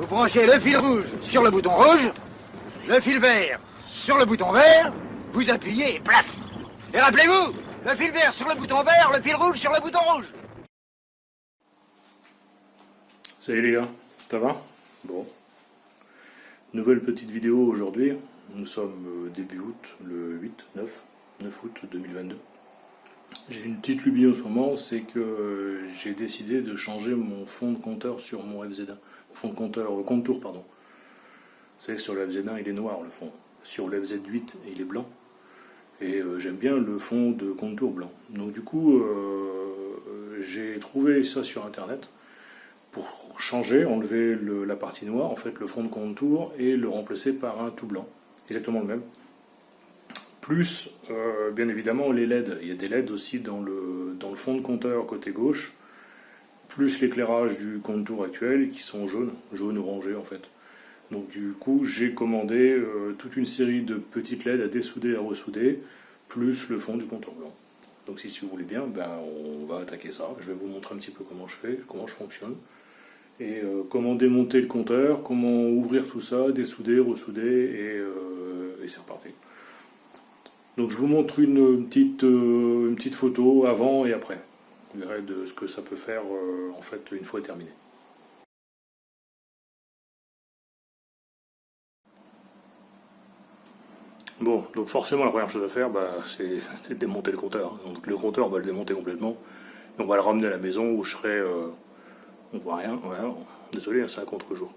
Vous branchez le fil rouge sur le bouton rouge, le fil vert sur le bouton vert, vous appuyez et plaf. Et rappelez-vous, le fil vert sur le bouton vert, le fil rouge sur le bouton rouge. Salut les gars, ça va? Bon. Nouvelle petite vidéo aujourd'hui. Nous sommes début août, le 9 août 2022. J'ai une petite lubie en ce moment, c'est que j'ai décidé de changer mon fond de compteur sur mon FZ1. Fond de compteur, contour, pardon. Vous savez que sur le FZ1 il est noir le fond. Sur le FZ8 il est blanc. Et j'aime bien le fond de contour blanc. Donc du coup, j'ai trouvé ça sur internet pour changer, enlever la partie noire, en fait le fond de contour, et le remplacer par un tout blanc. Exactement le même. Plus, bien évidemment, les LED. Il y a des LED aussi dans le fond de compteur côté gauche, plus l'éclairage du contour actuel qui sont jaune orangé en fait. Donc du coup, j'ai commandé toute une série de petites LED à dessouder et à ressouder, plus le fond du contour blanc. Donc si vous voulez bien, on va attaquer ça. Je vais vous montrer un petit peu comment je fais, comment je fonctionne. Et comment démonter le compteur, comment ouvrir tout ça, dessouder, ressouder, et c'est reparti. Donc je vous montre une petite photo avant et après. Vous verrez de ce que ça peut faire en fait une fois terminé. Bon, donc forcément la première chose à faire, c'est de démonter le compteur. Donc le compteur, on va le démonter complètement, et on va le ramener à la maison où je serai... on voit rien, voilà. Désolé, c'est un contre-jour.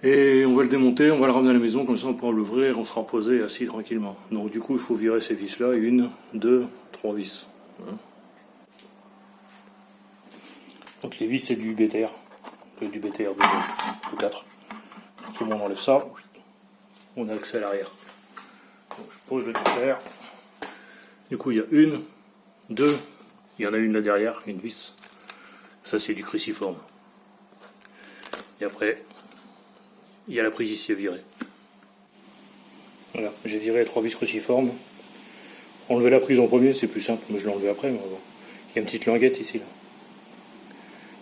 Et on va le démonter, on va le ramener à la maison, comme ça on pourra l'ouvrir, on sera posé assis tranquillement. Donc du coup il faut virer ces vis là, 1, 2, 3 vis. Donc les vis c'est du BTR, du BTR de 4. Tout le monde enlève ça, on a accès à l'arrière. Donc je pose le BTR. Du coup il y a 1, 2, il y en a une là derrière, une vis. Ça c'est du cruciforme. Et après, il y a la prise ici à virer. Voilà, j'ai viré les 3 vis cruciformes. Enlever la prise en premier, c'est plus simple, mais je l'ai enlevé après. Mais bon. Il y a une petite languette ici, là.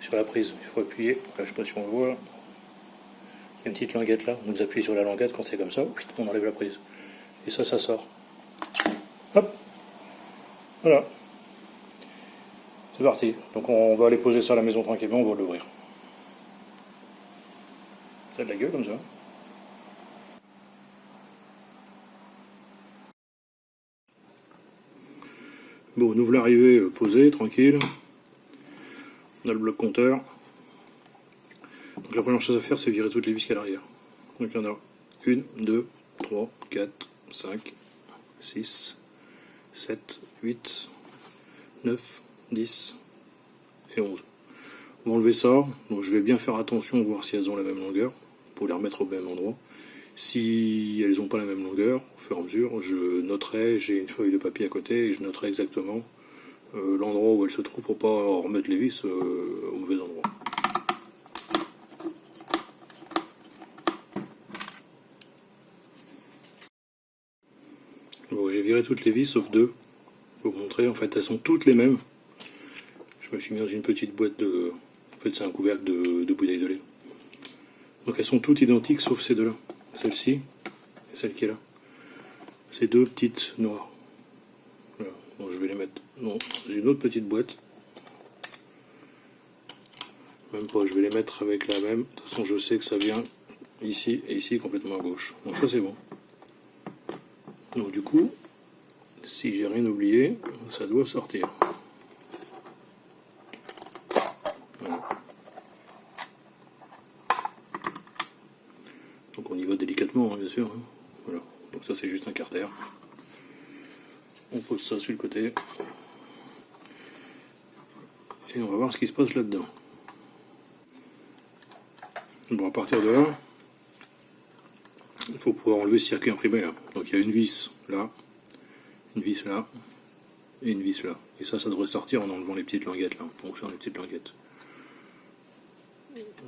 Sur la prise, il faut appuyer. Là, je ne sais pas si on le voit. Là. Il y a une petite languette là. Donc vous appuyez sur la languette quand c'est comme ça, on enlève la prise. Et ça sort. Hop. Voilà. C'est parti. Donc on va aller poser ça à la maison tranquillement, on va l'ouvrir. Ça a de la gueule comme ça. Bon, nous voilà arrivés posés, tranquille. On a le bloc compteur. Donc la première chose à faire, c'est virer toutes les vis qu'il y a à l'arrière. Donc il y en a 1, 2, 3, 4, 5, 6, 7, 8, 9, 10 et 11. On va enlever ça. Donc je vais bien faire attention, voir si elles ont la même longueur, pour les remettre au même endroit. Si elles n'ont pas la même longueur, au fur et à mesure, je noterai, j'ai une feuille de papier à côté, et je noterai exactement l'endroit où elles se trouvent pour ne pas remettre les vis au mauvais endroit. Bon, j'ai viré toutes les vis sauf 2. Pour vous montrer, en fait elles sont toutes les mêmes. Je me suis mis dans une petite boîte de... En fait c'est un couvercle de bouteille de lait. Donc elles sont toutes identiques sauf ces deux-là. Celle-ci et celle qui est là. Ces deux petites noires. Voilà. Bon, je vais les mettre dans une autre petite boîte. Même pas, je vais les mettre avec la même. De toute façon, je sais que ça vient ici et ici complètement à gauche. Donc ça c'est bon. Donc du coup, si j'ai rien oublié, ça doit sortir. Voilà. Donc on y va délicatement, hein, bien sûr. Hein. Voilà. Donc ça c'est juste un carter. On pose ça sur le côté. Et on va voir ce qui se passe là-dedans. Bon, à partir de là, il faut pouvoir enlever le circuit imprimé là. Donc il y a une vis là, une vis là, et une vis là. Et ça devrait sortir en enlevant les petites languettes là, en fonction des petites languettes.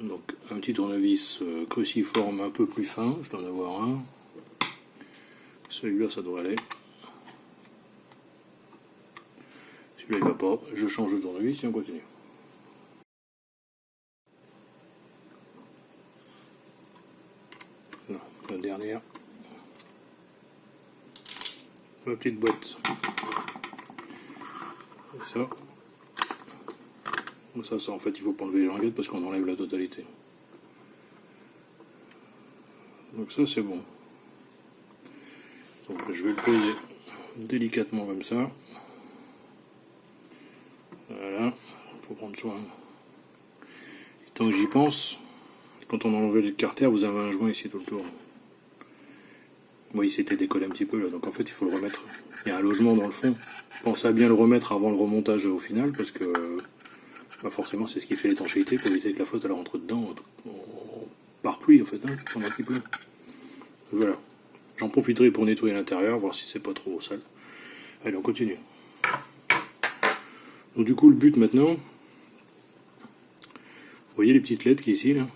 Donc un petit tournevis cruciforme un peu plus fin, je dois en avoir un. Celui-là ça devrait aller. Celui-là il va pas, je change de tournevis et on continue. la dernière. Ma petite boîte. Et ça. Ça en fait il faut pas enlever les languettes parce qu'on enlève la totalité. Donc ça c'est bon. Donc je vais le poser délicatement comme ça. Voilà, il faut prendre soin. Et tant que j'y pense, quand on a enlevé le carter, vous avez un joint ici tout le tour. Oui, il s'était décollé un petit peu là, donc en fait il faut le remettre. Il y a un logement dans le fond. Pensez à bien le remettre avant le remontage au final, parce que forcément c'est ce qui fait l'étanchéité pour éviter que la flotte elle rentre dedans par pluie en fait, pendant qu'il pleut. Voilà. J'en profiterai pour nettoyer l'intérieur, voir si c'est pas trop sale. Allez, on continue. Donc du coup, le but maintenant, vous voyez les petites lettres qui est ici, là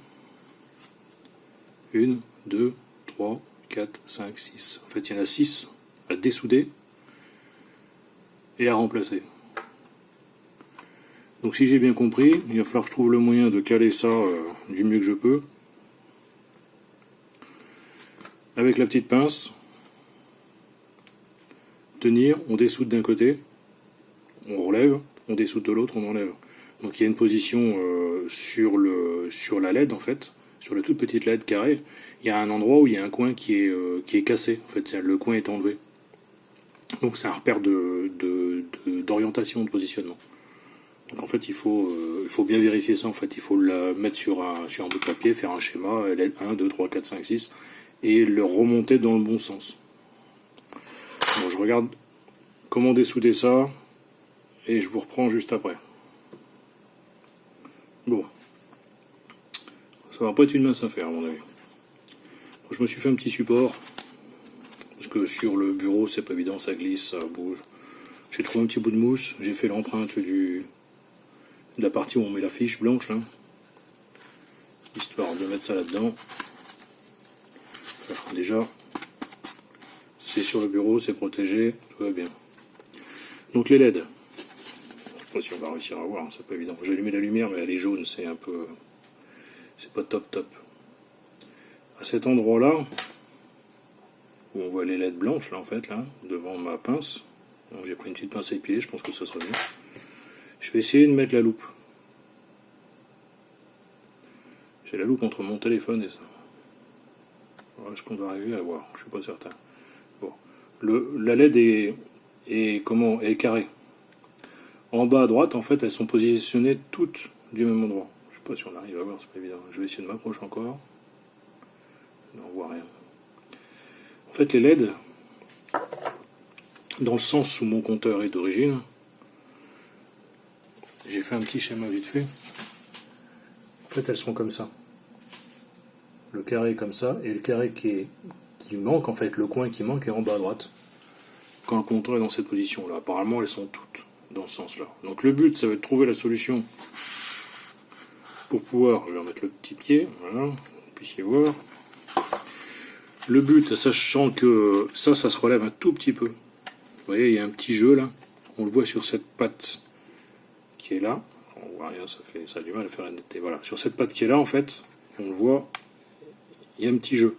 1, 2, 3, 4, 5, 6. En fait, il y en a 6 à dessouder et à remplacer. Donc si j'ai bien compris, il va falloir que je trouve le moyen de caler ça du mieux que je peux. Avec la petite pince, tenir, on dessoude d'un côté, on relève, on dessoude de l'autre, on enlève. Donc il y a une position sur la LED en fait, sur la toute petite LED carrée, il y a un endroit où il y a un coin qui est cassé, en fait le coin est enlevé. Donc c'est un repère d'orientation, de positionnement. Donc en fait il faut bien vérifier ça, en fait il faut la mettre sur un bout de papier, faire un schéma, LED 1, 2, 3, 4, 5, 6, et le remonter dans le bon sens. Bon, je regarde comment dessouder ça, et je vous reprends juste après. Bon. Ça va pas être une mince affaire à mon avis. Je me suis fait un petit support, parce que sur le bureau c'est pas évident, ça glisse, ça bouge. J'ai trouvé un petit bout de mousse, j'ai fait l'empreinte de la partie où on met la fiche blanche, là, histoire de mettre ça là-dedans. Déjà, c'est sur le bureau, c'est protégé, tout va bien. Donc les LED, je sais pas si on va réussir à voir, c'est pas évident. J'ai allumé la lumière, mais elle est jaune, c'est un peu... c'est pas top. À cet endroit-là, où on voit les LED blanches, là en fait, là, devant ma pince, j'ai pris une petite pince à épiler, je pense que ça sera bien. Je vais essayer de mettre la loupe. J'ai la loupe entre mon téléphone et ça. Est-ce qu'on va arriver à voir? Je suis pas certain. Bon. La LED est carrée. En bas à droite, en fait, elles sont positionnées toutes du même endroit. Je sais pas si on arrive à voir, c'est pas évident. Je vais essayer de m'approcher encore. Non, on voit rien. En fait, les LED, dans le sens où mon compteur est d'origine, j'ai fait un petit schéma vite fait. En fait, elles sont comme ça. Le carré est comme ça, et le carré qui manque, en fait, le coin qui manque est en bas à droite. Quand le compteur est dans cette position-là. Apparemment, elles sont toutes dans ce sens-là. Donc le but, ça va être de trouver la solution pour pouvoir... Je vais remettre le petit pied, voilà, vous puissiez voir. Le but, sachant que ça se relève un tout petit peu. Vous voyez, il y a un petit jeu là. On le voit sur cette patte qui est là. On voit rien, ça a du mal à faire la netteté. Voilà, sur cette patte qui est là, en fait, on le voit, il y a un petit jeu.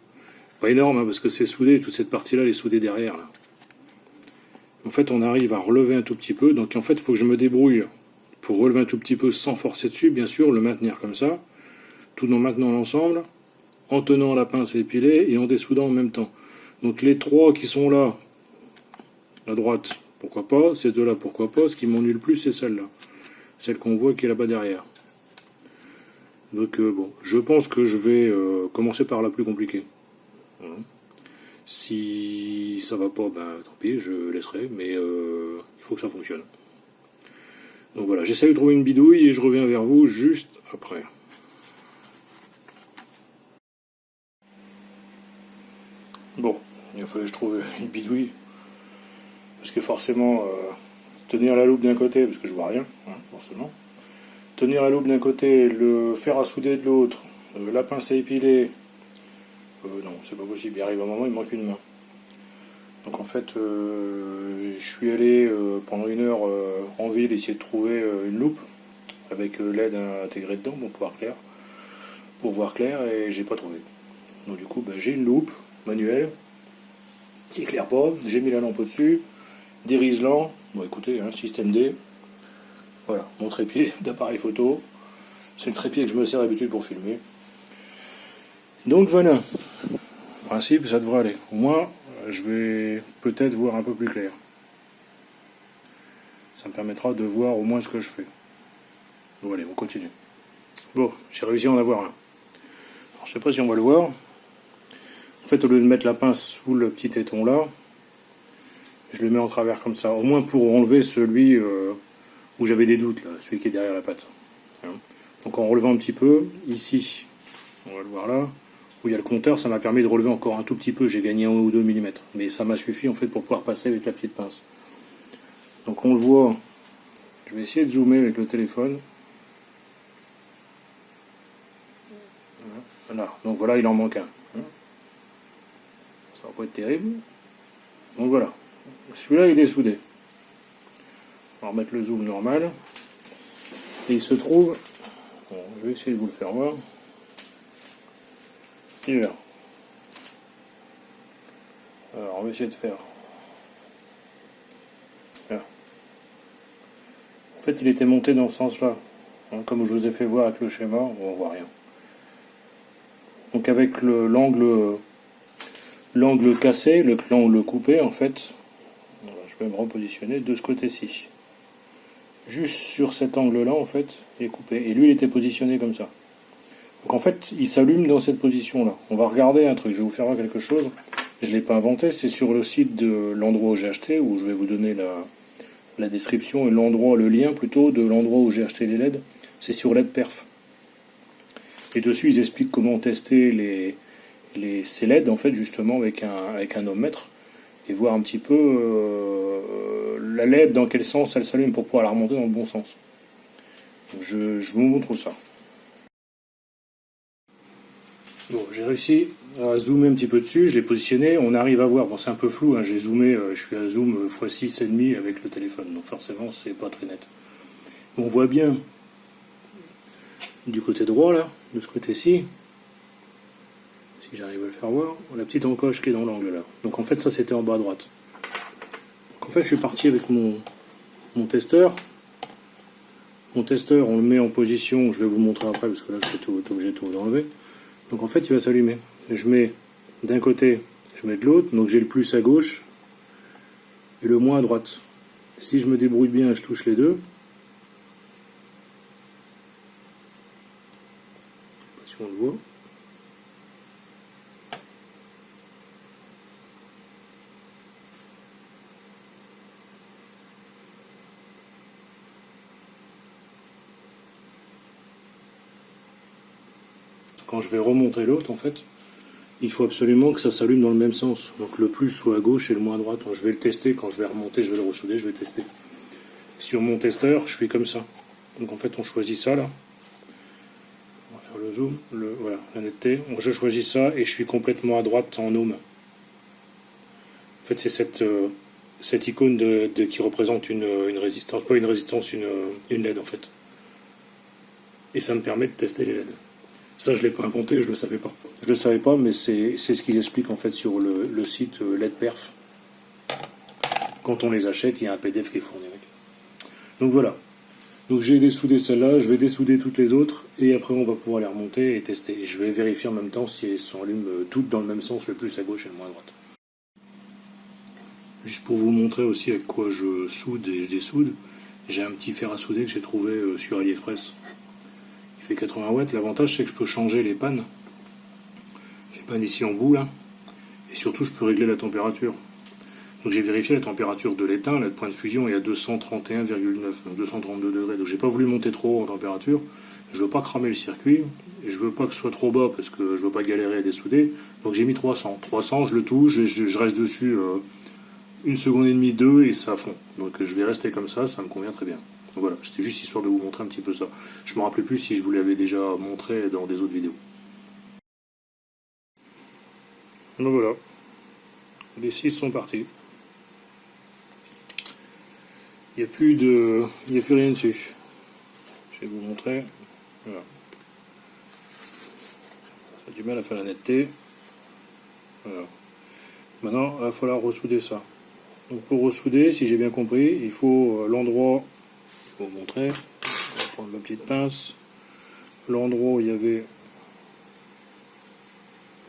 Pas énorme, parce que c'est soudé, toute cette partie-là, elle est soudée derrière. Là. En fait, on arrive à relever un tout petit peu. Donc, en fait, il faut que je me débrouille pour relever un tout petit peu sans forcer dessus, bien sûr, le maintenir comme ça, tout en maintenant l'ensemble, en tenant la pince à épiler et en dessoudant en même temps. Donc, les trois qui sont là, à droite, pourquoi pas, ces deux-là, pourquoi pas. Ce qui m'ennuie le plus, c'est celle-là. Celle qu'on voit qui est là-bas derrière. Donc, bon, je pense que je vais commencer par la plus compliquée. Voilà. Si ça va pas, ben tant pis, je laisserai, mais il faut que ça fonctionne. Donc voilà, j'essaie de trouver une bidouille et je reviens vers vous juste après. Bon, il a fallu que je trouve une bidouille, parce que forcément, tenir la loupe d'un côté, parce que je vois rien, forcément. Tenir la loupe d'un côté, le fer à souder de l'autre, la pince à épiler, non, c'est pas possible, il arrive un moment, il me manque une main. Donc en fait, je suis allé pendant 1 heure en ville essayer de trouver une loupe avec LED intégrée dedans pour voir clair, et j'ai pas trouvé. Donc du coup, j'ai une loupe, manuel, qui éclaire pas, j'ai mis la lampe au-dessus, des riselants, bon écoutez, hein, système D, voilà, mon trépied d'appareil photo, c'est le trépied que je me sers d'habitude pour filmer. Donc voilà, en principe ça devrait aller, au moins je vais peut-être voir un peu plus clair. Ça me permettra de voir au moins ce que je fais. Bon allez, on continue. Bon, j'ai réussi à en avoir un. Alors, je sais pas si on va le voir. En fait, au lieu de mettre la pince sous le petit téton là, je le mets en travers comme ça. Au moins pour enlever celui où j'avais des doutes, là, celui qui est derrière la patte. Donc en relevant un petit peu, ici, on va le voir là, où il y a le compteur, ça m'a permis de relever encore un tout petit peu. J'ai gagné 1 ou 2 mm. Mais ça m'a suffi en fait pour pouvoir passer avec la petite pince. Donc on le voit. Je vais essayer de zoomer avec le téléphone. Voilà, donc voilà, il en manque un. Ça va pas être terrible. Donc voilà, celui-là il est dessoudé. On va remettre le zoom normal. Et il se trouve, bon, je vais essayer de vous le faire voir. Et là. Alors on va essayer de faire. Là. En fait il était monté dans ce sens-là. Comme je vous ai fait voir avec le schéma, on voit rien. Donc avec l'angle cassé, l'angle coupé, en fait, je vais me repositionner de ce côté-ci. Juste sur cet angle-là, en fait, il est coupé. Et lui, il était positionné comme ça. Donc en fait, il s'allume dans cette position-là. On va regarder un truc, je vais vous faire voir quelque chose. Je ne l'ai pas inventé, c'est sur le site de l'endroit où j'ai acheté, où je vais vous donner la description et le lien plutôt de l'endroit où j'ai acheté les LED. C'est sur LED Perf. Et dessus, ils expliquent comment tester ces LED, en fait, justement, avec un ohmmètre, et voir un petit peu la LED, dans quel sens elle s'allume pour pouvoir la remonter dans le bon sens. Donc je vous montre ça. Bon, j'ai réussi à zoomer un petit peu dessus, je l'ai positionné, on arrive à voir, bon c'est un peu flou, hein, j'ai zoomé, je suis à zoom x6,5 avec le téléphone, donc forcément c'est pas très net. On voit bien du côté droit là, de ce côté-ci, si j'arrive à le faire voir, la petite encoche qui est dans l'angle là. Donc en fait ça c'était en bas à droite. Donc en fait je suis parti avec mon testeur. Mon testeur on le met en position, je vais vous montrer après parce que là je suis obligé de tout enlever. Donc en fait il va s'allumer. Je mets d'un côté, je mets de l'autre, donc j'ai le plus à gauche et le moins à droite. Si je me débrouille bien, je touche les deux. Si on le voit. Quand je vais remonter l'autre, en fait, il faut absolument que ça s'allume dans le même sens. Donc le plus soit à gauche et le moins à droite. Donc, je vais le tester, quand je vais remonter, je vais le ressouder, je vais tester. Sur mon testeur, je fais comme ça. Donc en fait, on choisit ça là. On va faire le zoom, voilà, la netteté. Donc, je choisis ça et je suis complètement à droite en ohm. En fait, c'est cette icône qui représente une résistance, pas une résistance, une LED en fait. Et ça me permet de tester les LED. Ça, je ne l'ai pas inventé, je ne le savais pas. Je ne le savais pas, mais c'est ce qu'ils expliquent en fait sur le site LED Perf. Quand on les achète, il y a un PDF qui est fourni avec. Donc voilà. Donc j'ai dessoudé celle-là, je vais dessouder toutes les autres, et après on va pouvoir les remonter et tester. Et je vais vérifier en même temps si elles s'allument toutes dans le même sens, le plus à gauche et le moins à droite. Juste pour vous montrer aussi avec quoi je soude et je dessoude, j'ai un petit fer à souder que j'ai trouvé sur AliExpress. Il fait 80 watts. L'avantage c'est que je peux changer les pannes ici en bout là, et surtout je peux régler la température. Donc j'ai vérifié la température de l'étain, le point de fusion est à 231,9, donc 232 degrés. Donc j'ai pas voulu monter trop haut en température. Je veux pas cramer le circuit, et je veux pas que ce soit trop bas parce que je veux pas galérer à dessouder. Donc j'ai mis 300. 300, je le touche, je reste dessus 1 seconde et demie, 2 et ça fond. Donc je vais rester comme ça me convient très bien. Donc voilà, c'était juste histoire de vous montrer un petit peu ça. Je me rappelais plus si je vous l'avais déjà montré dans des autres vidéos. Donc voilà, les 6 sont partis. Il n'y a plus rien dessus. Je vais vous montrer. Voilà. Ça a du mal à faire la netteté. Voilà. Maintenant, il va falloir ressouder ça. Donc pour ressouder, si j'ai bien compris, il faut l'endroit, je vais vous montrer, on va prendre ma petite pince, l'endroit où il y avait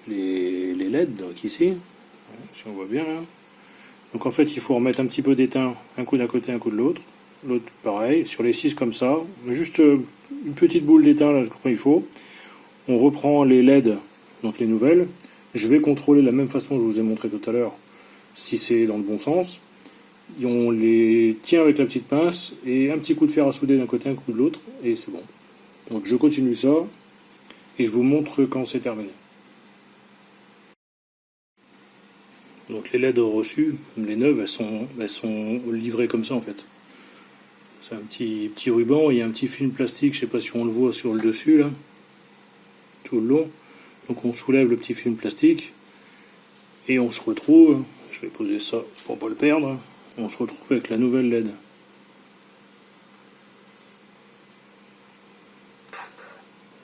les LED, donc ici, si on voit bien là. Donc en fait, il faut remettre un petit peu d'étain, un coup d'un côté, un coup de l'autre. L'autre pareil, sur les 6 comme ça, juste une petite boule d'étain là, comme il faut. On reprend les LED, donc les nouvelles. Je vais contrôler de la même façon que je vous ai montré tout à l'heure, si c'est dans le bon sens. Et on les tient avec la petite pince et un petit coup de fer à souder d'un côté, un coup de l'autre, et c'est bon. Donc je continue ça, et je vous montre quand c'est terminé. Donc les LED reçues, les neuves, elles sont livrées comme ça en fait. C'est un petit ruban, il y a un petit film plastique, je sais pas si on le voit sur le dessus là, tout le long. Donc on soulève le petit film plastique et on se retrouve, je vais poser ça pour pas le perdre, on se retrouve avec la nouvelle LED.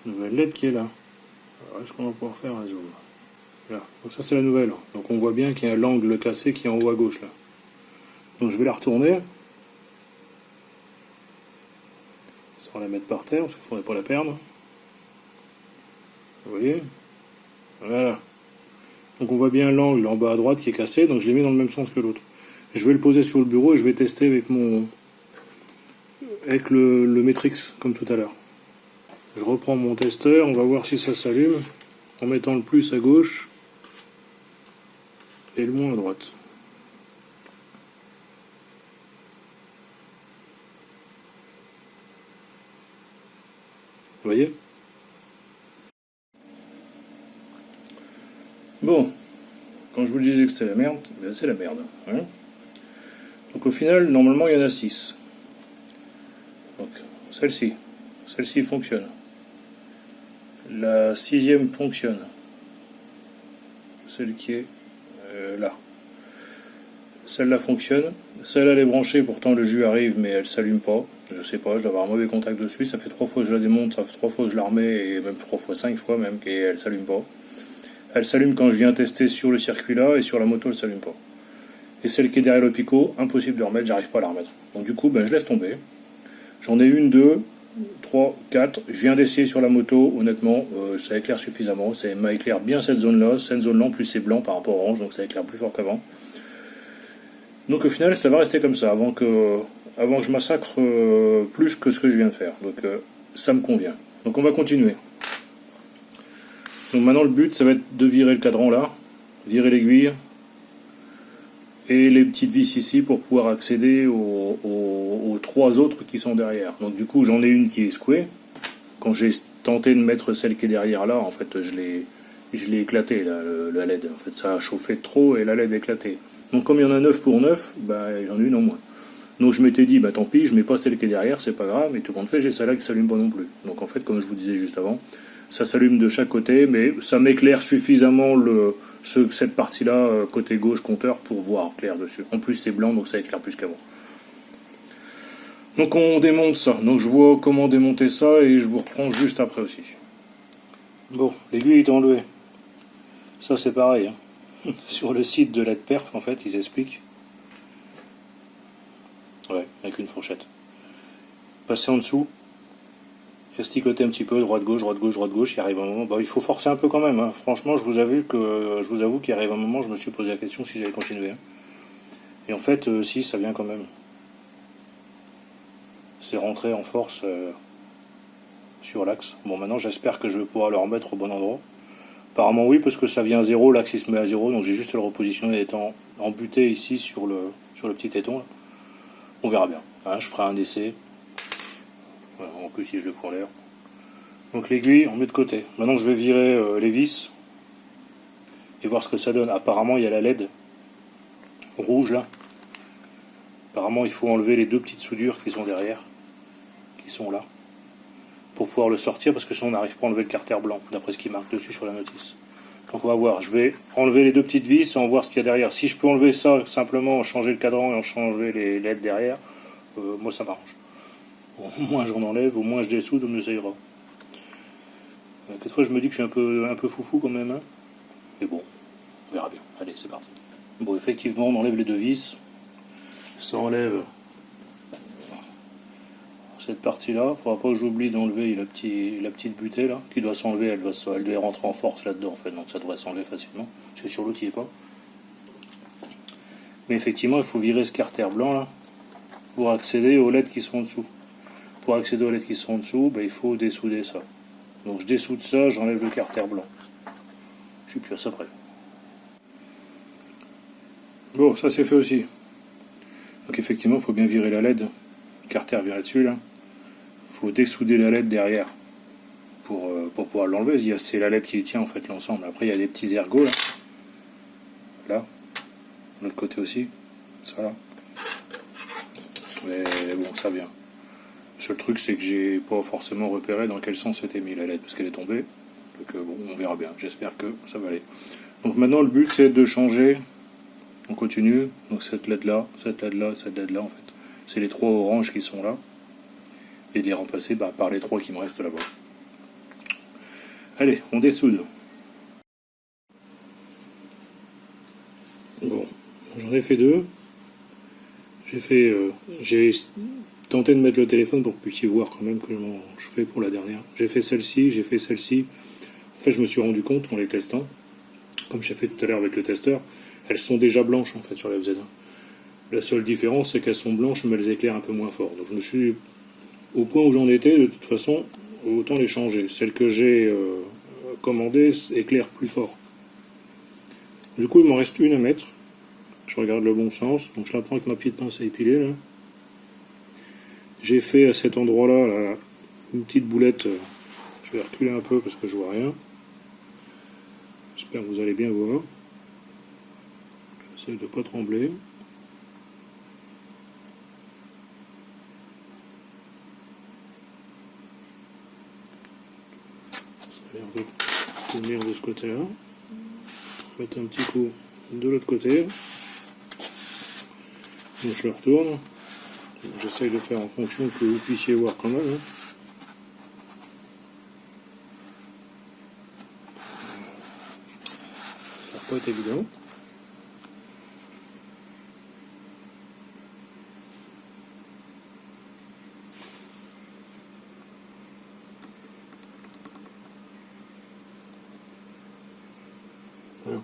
Nouvelle LED qui est là. Alors est-ce qu'on va pouvoir faire un zoom? Là. Donc ça c'est la nouvelle. Donc on voit bien qu'il y a l'angle cassé qui est en haut à gauche là. Donc je vais la retourner. Sans la mettre par terre, parce qu'il ne faudrait pas la perdre. Vous voyez? Voilà. Donc on voit bien l'angle en bas à droite qui est cassé, donc je l'ai mis dans le même sens que l'autre. Je vais le poser sur le bureau et je vais tester avec le Matrix, comme tout à l'heure. Je reprends mon testeur, on va voir si ça s'allume, en mettant le plus à gauche et le moins à droite. Vous voyez? Bon, quand je vous disais que c'était la merde, ben c'est la merde. Hein. Donc au final, normalement il y en a 6. Donc celle-ci fonctionne. La 6e fonctionne. Celle qui est là. Celle-là fonctionne. Celle-là elle est branchée, pourtant le jus arrive mais elle s'allume pas. Je sais pas, je dois avoir un mauvais contact dessus. Ça fait 3 fois que je la démonte, ça fait 3 fois que je la remets, et même 3 fois, 5 fois même, et elle s'allume pas. Elle s'allume quand je viens tester sur le circuit là, et sur la moto elle s'allume pas. Et celle qui est derrière le picot, impossible de remettre, j'arrive pas à la remettre. Donc du coup, ben, je laisse tomber. J'en ai 1, 2, 3, 4. Je viens d'essayer sur la moto, honnêtement, ça éclaire suffisamment. Ça m'éclaire bien cette zone-là. Cette zone-là, en plus c'est blanc par rapport au orange, donc ça éclaire plus fort qu'avant. Donc au final, ça va rester comme ça, avant que je massacre plus que ce que je viens de faire. Donc ça me convient. Donc on va continuer. Donc maintenant le but, ça va être de virer le cadran là, virer l'aiguille, et les petites vis ici pour pouvoir accéder aux 3 autres qui sont derrière. Donc du coup j'en ai une qui est secouée. Quand j'ai tenté de mettre celle qui est derrière là, en fait je l'ai éclaté la LED. En fait ça a chauffé trop et la LED a éclaté. Donc comme il y en a 9 pour 9, bah, j'en ai une en moins. Donc je m'étais dit, bah tant pis, je mets pas celle qui est derrière, c'est pas grave, et tout compte fait, j'ai celle-là qui s'allume pas non plus. Donc en fait, comme je vous disais juste avant, ça s'allume de chaque côté, mais ça m'éclaire suffisamment cette partie-là, côté gauche compteur, pour voir clair dessus. En plus c'est blanc, donc ça éclaire plus qu'avant. Donc on démonte ça. Donc je vois comment démonter ça, et je vous reprends juste après aussi. Bon, l'aiguille est enlevée. Ça c'est pareil, hein. Sur le site de l'ADPerf, en fait, ils expliquent. Ouais, avec une fourchette. Passer en dessous, esticoter un petit peu, droite-gauche, droite-gauche, droite-gauche, il arrive un moment. Bah, il faut forcer un peu quand même. Hein. Franchement, je vous avoue qu'il arrive un moment, je me suis posé la question si j'allais continuer. Hein. Et en fait, si, ça vient quand même. C'est rentré en force sur l'axe. Bon, maintenant, j'espère que je vais pouvoir le remettre au bon endroit. Apparemment oui, parce que ça vient à 0, l'axe il se met à 0, donc j'ai juste à le repositionner étant embuté ici sur le petit téton. Là. On verra bien. Hein, je ferai un essai. Voilà, en plus si je le fous en l'air. Donc l'aiguille, on met de côté. Maintenant je vais virer les vis et voir ce que ça donne. Apparemment il y a la LED rouge là. Apparemment il faut enlever les 2 petites soudures qui sont derrière, qui sont là, pour pouvoir le sortir, parce que sinon on n'arrive pas à enlever le carter blanc, d'après ce qui marque dessus sur la notice. Donc on va voir, je vais enlever les 2 petites vis, on va voir ce qu'il y a derrière. Si je peux enlever ça, simplement changer le cadran et en changer les LED derrière, moi ça m'arrange. Bon, au moins j'en enlève, au moins je dessoude, mieux ça ira. Quelquefois je me dis que je suis un peu foufou quand même, hein. Mais bon, On verra bien. Allez, c'est parti. Bon, effectivement, on enlève les deux vis. Ça enlève cette partie-là. Il ne faudra pas que j'oublie d'enlever la petite butée là, qui doit s'enlever. Elle doit rentrer en force là-dedans, en fait. Donc ça devrait s'enlever facilement. Parce que sur l'autre, il n'y est pas. Mais effectivement, il faut virer ce carter blanc là pour accéder aux LED qui sont en dessous. Pour accéder aux LED qui sont en dessous, il faut dessouder ça. Donc je dessoude ça, j'enlève le carter blanc. Je suis plus à ça près. Bon, ça c'est fait aussi. Donc effectivement, il faut bien virer la LED. Le carter vient là-dessus là. Il faut dessouder la LED derrière pour pouvoir l'enlever. C'est la LED qui tient en fait l'ensemble. Après il y a des petits ergots là. Là. De l'autre côté aussi. Ça là. Mais bon, ça vient. Le seul truc, c'est que j'ai pas forcément repéré dans quel sens était mis la LED, parce qu'elle est tombée. Donc bon, on verra bien. J'espère que ça va aller. Donc maintenant, le but, c'est de changer. On continue. Donc cette LED là, cette LED là, cette LED là, en fait. C'est les trois oranges qui sont là. Et de les remplacer par les trois qui me restent là-bas. Allez, on dessoude. Bon, j'en ai fait deux. J'ai tenté de mettre le téléphone pour que vous puissiez voir quand même comment je fais pour la dernière. J'ai fait celle-ci, j'ai fait celle-ci. En fait, je me suis rendu compte en les testant, comme j'ai fait tout à l'heure avec le testeur, elles sont déjà blanches en fait sur la FZ1. La seule différence, c'est qu'elles sont blanches, mais elles éclairent un peu moins fort. Donc je me suis, au point où j'en étais, de toute façon, autant les changer. Celle que j'ai commandée éclaire plus fort. Du coup, il m'en reste une à mettre. Je regarde le bon sens, donc je la prends avec ma petite pince à épiler là. J'ai fait à cet endroit-là là, une petite boulette. Je vais reculer un peu parce que je vois rien. J'espère que vous allez bien voir. J'essaie de ne pas trembler. Ça a l'air de tenir de ce côté-là. Mettre un petit coup de l'autre côté. Donc je le retourne. J'essaye de faire en fonction que vous puissiez voir quand même. Ça va pas être évident. Voilà.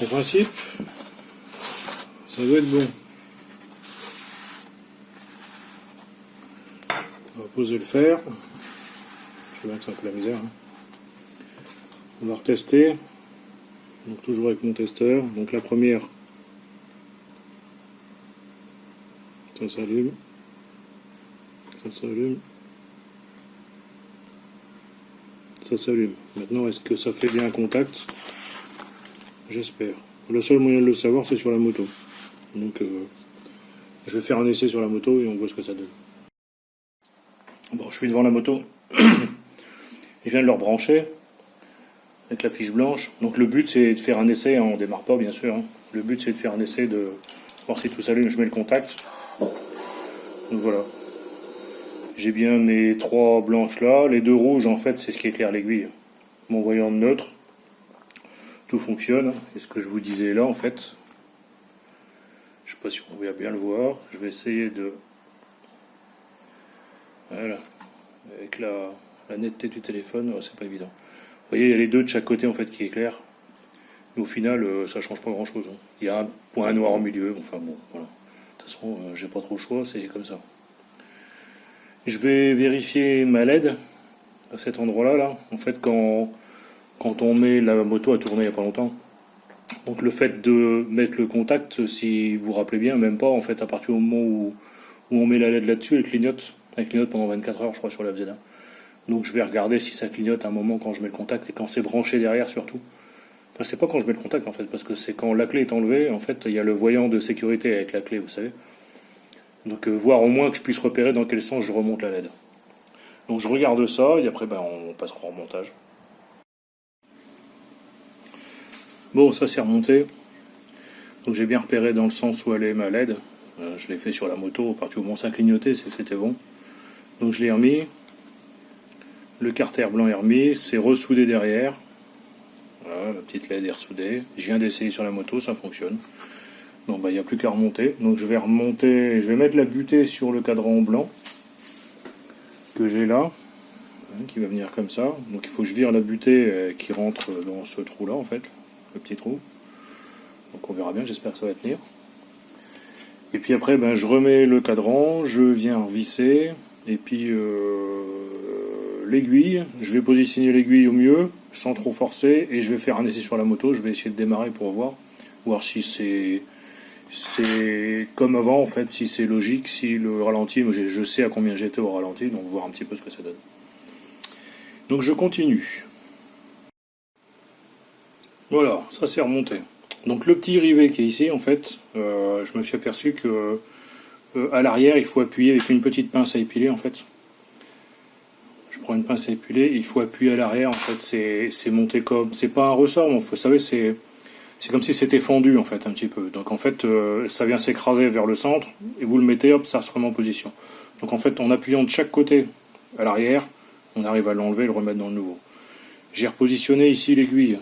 En principe, ça doit être bon. On va poser le fer. Je vois que c'est un peu la misère. On va retester. Donc toujours avec mon testeur. Donc la première, ça s'allume. Ça s'allume. Ça s'allume. Maintenant, est-ce que ça fait bien un contact ? J'espère. Le seul moyen de le savoir, c'est sur la moto. Donc, je vais faire un essai sur la moto et on voit ce que ça donne. Bon, je suis devant la moto. Je viens de le rebrancher avec la fiche blanche. Donc, le but, c'est de faire un essai. On démarre pas, bien sûr. Le but, c'est de faire un essai de voir si tout s'allume. Je mets le contact. Donc, voilà. J'ai bien mes trois blanches là. Les deux rouges, en fait, c'est ce qui éclaire l'aiguille. Mon voyant neutre. Tout fonctionne. Et ce que je vous disais là, en fait, je sais pas si on va bien le voir. Je vais essayer de... Voilà. Avec la netteté du téléphone, c'est pas évident. Vous voyez, il y a les deux de chaque côté, en fait, qui éclairent. Mais au final, ça change pas grand-chose. Il y a un point noir au milieu. Enfin bon, voilà. De toute façon, j'ai pas trop le choix, c'est comme ça. Je vais vérifier ma LED à cet endroit-là. Là. En fait, quand on met la moto à tourner il n'y a pas longtemps, donc le fait de mettre le contact, si vous vous rappelez bien, même pas, en fait, à partir du moment où on met la LED là-dessus, elle clignote pendant 24 heures, je crois, sur la FZ1. Donc je vais regarder si ça clignote à un moment quand je mets le contact et quand c'est branché derrière surtout. Enfin, c'est pas quand je mets le contact en fait, parce que c'est quand la clé est enlevée, en fait, il y a le voyant de sécurité avec la clé, vous savez. Donc voir au moins que je puisse repérer dans quel sens je remonte la LED. Donc je regarde ça et après on passera au remontage. Bon, ça c'est remonté. Donc j'ai bien repéré dans le sens où allait ma LED. Je l'ai fait sur la moto, à partir du moment où ça clignotait, c'est que c'était bon. Donc je l'ai remis. Le carter blanc est remis, c'est ressoudé derrière. Voilà, la petite LED est ressoudée. Je viens d'essayer sur la moto, ça fonctionne. Donc il n'y a plus qu'à remonter. Donc je vais remonter, je vais mettre la butée sur le cadran blanc que j'ai là, qui va venir comme ça. Donc il faut que je vire la butée qui rentre dans ce trou là en fait, le petit trou. Donc on verra bien, j'espère que ça va tenir. Et puis après je remets le cadran, je viens visser, et puis l'aiguille, je vais positionner l'aiguille au mieux, sans trop forcer, et je vais faire un essai sur la moto, je vais essayer de démarrer pour voir si c'est comme avant en fait, si c'est logique, si le ralenti, je sais à combien j'étais au ralenti, donc voir un petit peu ce que ça donne. Donc je continue. Voilà, ça c'est remonté. Donc le petit rivet qui est ici en fait, je me suis aperçu que à l'arrière il faut appuyer avec une petite pince à épiler en fait. Je prends une pince à épiler, il faut appuyer à l'arrière en fait, c'est monté comme, c'est pas un ressort, mais vous savez c'est comme si c'était fendu en fait un petit peu. Donc en fait ça vient s'écraser vers le centre et vous le mettez, hop, ça se remet en position. Donc en fait en appuyant de chaque côté à l'arrière, on arrive à l'enlever et le remettre dans le nouveau. J'ai repositionné ici l'aiguille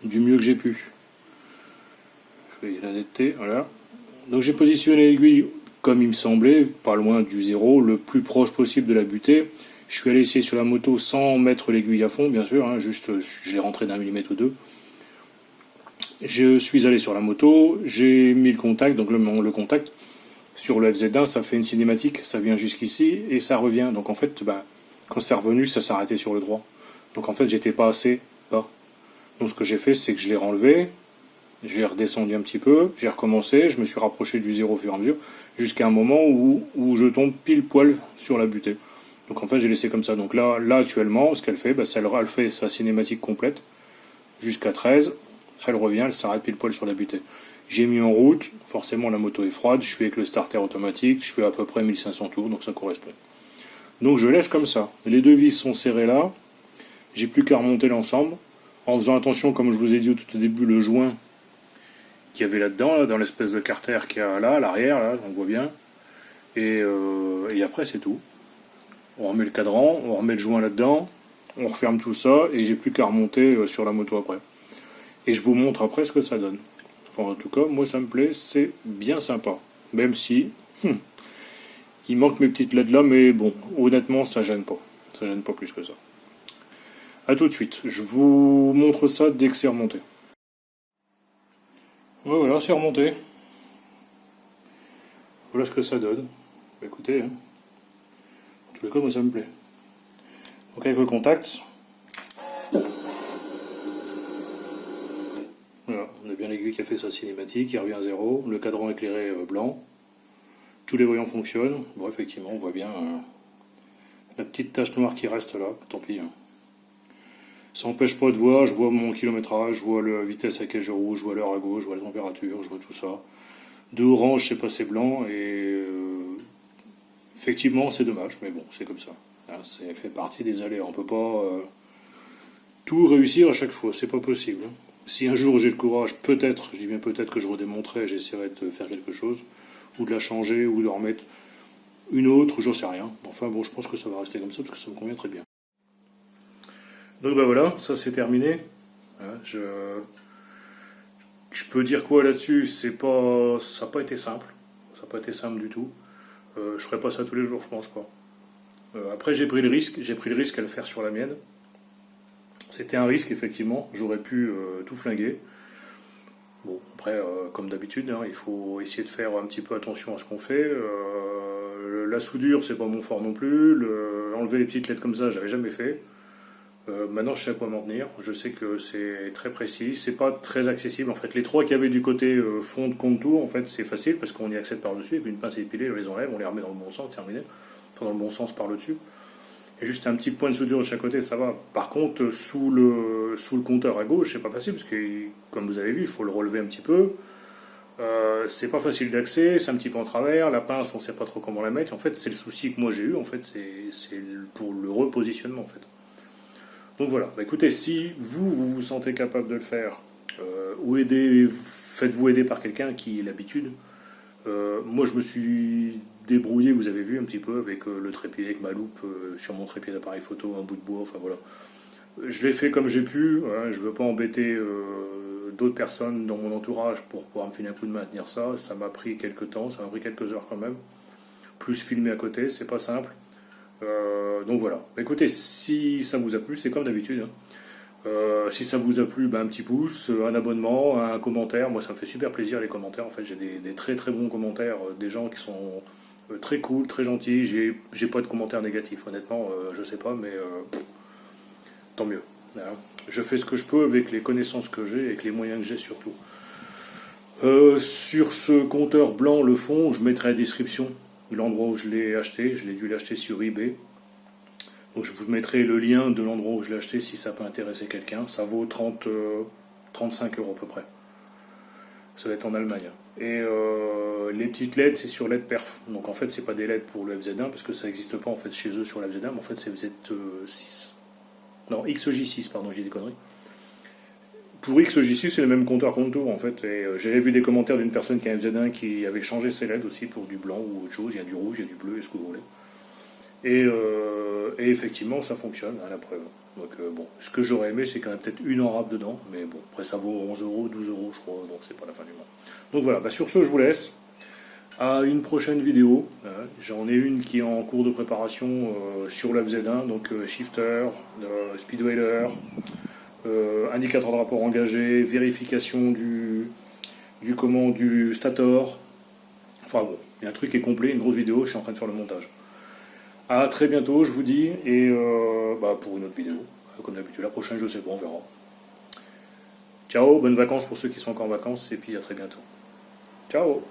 du mieux que j'ai pu. Je vais la netteté, voilà. Donc j'ai positionné l'aiguille comme il me semblait, pas loin du zéro, le plus proche possible de la butée. Je suis allé essayer sur la moto sans mettre l'aiguille à fond, bien sûr, hein, juste j'ai rentré d'un millimètre ou deux. Je suis allé sur la moto, j'ai mis le contact, donc le contact sur le FZ1, ça fait une cinématique, ça vient jusqu'ici et ça revient. Donc en fait, quand c'est revenu, ça s'est arrêté sur le droit. Donc en fait, j'étais pas assez bas. Donc ce que j'ai fait, c'est que je l'ai renlevé, j'ai redescendu un petit peu, j'ai recommencé, je me suis rapproché du zéro au fur et à mesure, jusqu'à un moment où je tombe pile poil sur la butée. Donc en fait, j'ai laissé comme ça. Donc là actuellement, ce qu'elle fait, elle fait sa cinématique complète jusqu'à 13. Elle revient, elle s'arrête pile poil sur la butée. J'ai mis en route, forcément la moto est froide, je suis avec le starter automatique, je suis à peu près 1500 tours, donc ça correspond. Donc je laisse comme ça. Les deux vis sont serrées là, j'ai plus qu'à remonter l'ensemble, en faisant attention, comme je vous ai dit tout au début, le joint qu'il y avait là-dedans, là, dans l'espèce de carter qu'il y a là, à l'arrière, là, on voit bien. Et après c'est tout. On remet le cadran, on remet le joint là-dedans, on referme tout ça, et j'ai plus qu'à remonter sur la moto après. Et je vous montre après ce que ça donne. Enfin, en tout cas, moi ça me plaît, c'est bien sympa. Même si, il manque mes petites LED là, mais bon, honnêtement, ça gêne pas. Ça gêne pas plus que ça. A tout de suite, je vous montre ça dès que c'est remonté. Ouais, voilà, c'est remonté. Voilà ce que ça donne. Écoutez, hein. En tous les cas, moi ça me plaît. Donc avec le contact, voilà, on a bien l'aiguille qui a fait sa cinématique, il revient à zéro, le cadran éclairé blanc, tous les voyants fonctionnent. Bon, effectivement, on voit bien la petite tache noire qui reste là, tant pis. Hein. Ça n'empêche pas de voir, je vois mon kilométrage, je vois la vitesse à laquelle je roule, je vois l'heure à gauche, je vois la température, je vois tout ça. De orange, c'est passé blanc, et effectivement, c'est dommage, mais bon, c'est comme ça. Hein, c'est fait partie des aléas, on peut pas tout réussir à chaque fois, c'est pas possible. Hein. Si un jour j'ai le courage, peut-être, je dis bien peut-être que je redémontrerai, j'essaierai de faire quelque chose, ou de la changer, ou de remettre une autre, j'en sais rien. Enfin bon, je pense que ça va rester comme ça, parce que ça me convient très bien. Donc voilà, ça c'est terminé. Je peux dire quoi là-dessus, ça n'a pas été simple. Ça n'a pas été simple du tout. Je ferai pas ça tous les jours, je pense pas. Après j'ai pris le risque à le faire sur la mienne. C'était un risque, effectivement, j'aurais pu tout flinguer. Bon, après, comme d'habitude, hein, il faut essayer de faire un petit peu attention à ce qu'on fait. La soudure, c'est pas mon fort non plus. Enlever les petites lettres comme ça, j'avais jamais fait. Maintenant, je sais à quoi m'en tenir. Je sais que c'est très précis. C'est pas très accessible. En fait, les trois qu'il y avait du côté fond de contour, en fait, c'est facile parce qu'on y accède par-dessus. Avec une pince épilée, on les enlève, on les remet dans le bon sens, terminé. Enfin, dans le bon sens par le dessus. Et juste un petit point de soudure de chaque côté, ça va. Par contre, sous le compteur à gauche, c'est pas facile parce que, comme vous avez vu, il faut le relever un petit peu. C'est pas facile d'accès, c'est un petit peu en travers. La pince, on sait pas trop comment la mettre. En fait, c'est le souci que moi j'ai eu. En fait, c'est pour le repositionnement, en fait. Donc voilà. Écoutez, si vous vous sentez capable de le faire, ou faites-vous aider par quelqu'un qui ait l'habitude. Moi je me suis débrouillé, vous avez vu un petit peu, avec le trépied, avec ma loupe sur mon trépied d'appareil photo, un bout de bois, enfin voilà. Je l'ai fait comme j'ai pu, hein, je veux pas embêter d'autres personnes dans mon entourage pour pouvoir me filer un coup de main à tenir ça. Ça m'a pris quelques temps, ça m'a pris quelques heures quand même. Plus filmer à côté, c'est pas simple. Donc voilà. Écoutez, si ça vous a plu, c'est comme d'habitude. Hein. Si ça vous a plu, ben, un petit pouce, un abonnement, un commentaire. Moi, ça me fait super plaisir les commentaires. En fait, j'ai des très très bons commentaires, des gens qui sont très cool, très gentils. J'ai pas de commentaires négatifs, honnêtement. Je sais pas, mais tant mieux. Hein. Je fais ce que je peux avec les connaissances que j'ai, avec les moyens que j'ai surtout. Sur ce compteur blanc, le fond, je mettrai la description l'endroit où je l'ai acheté. Je l'ai dû l'acheter sur eBay. Donc je vous mettrai le lien de l'endroit où je l'ai acheté si ça peut intéresser quelqu'un. Ça vaut 35 € à peu près. Ça va être en Allemagne. Et les petites LED, c'est sur LED perf. Donc en fait, c'est pas des LED pour le FZ1 parce que ça n'existe pas en fait chez eux sur le FZ1, mais en fait c'est FZ6. Non, XJ6, pardon, j'ai des conneries. Pour XJ6, c'est le même compteur contour en fait. Et j'avais vu des commentaires d'une personne qui a un FZ1 qui avait changé ses LED aussi pour du blanc ou autre chose. Il y a du rouge, il y a du bleu, est-ce que vous voulez. Et effectivement, ça fonctionne à la preuve. Donc bon, ce que j'aurais aimé, c'est qu'il y en a peut-être une en rap dedans, mais bon, après ça vaut 11 €, 12 €, je crois, donc c'est pas la fin du monde. Donc voilà, bah sur ce, je vous laisse. À une prochaine vidéo. J'en ai une qui est en cours de préparation sur la FZ1, donc shifter, speedwayler, indicateur de rapport engagé, vérification du stator. Enfin bon, il y a un truc qui est complet, une grosse vidéo, je suis en train de faire le montage. A très bientôt, je vous dis, et pour une autre vidéo. Comme d'habitude, la prochaine, je sais pas, on verra. Ciao, bonnes vacances pour ceux qui sont encore en vacances, et puis à très bientôt. Ciao.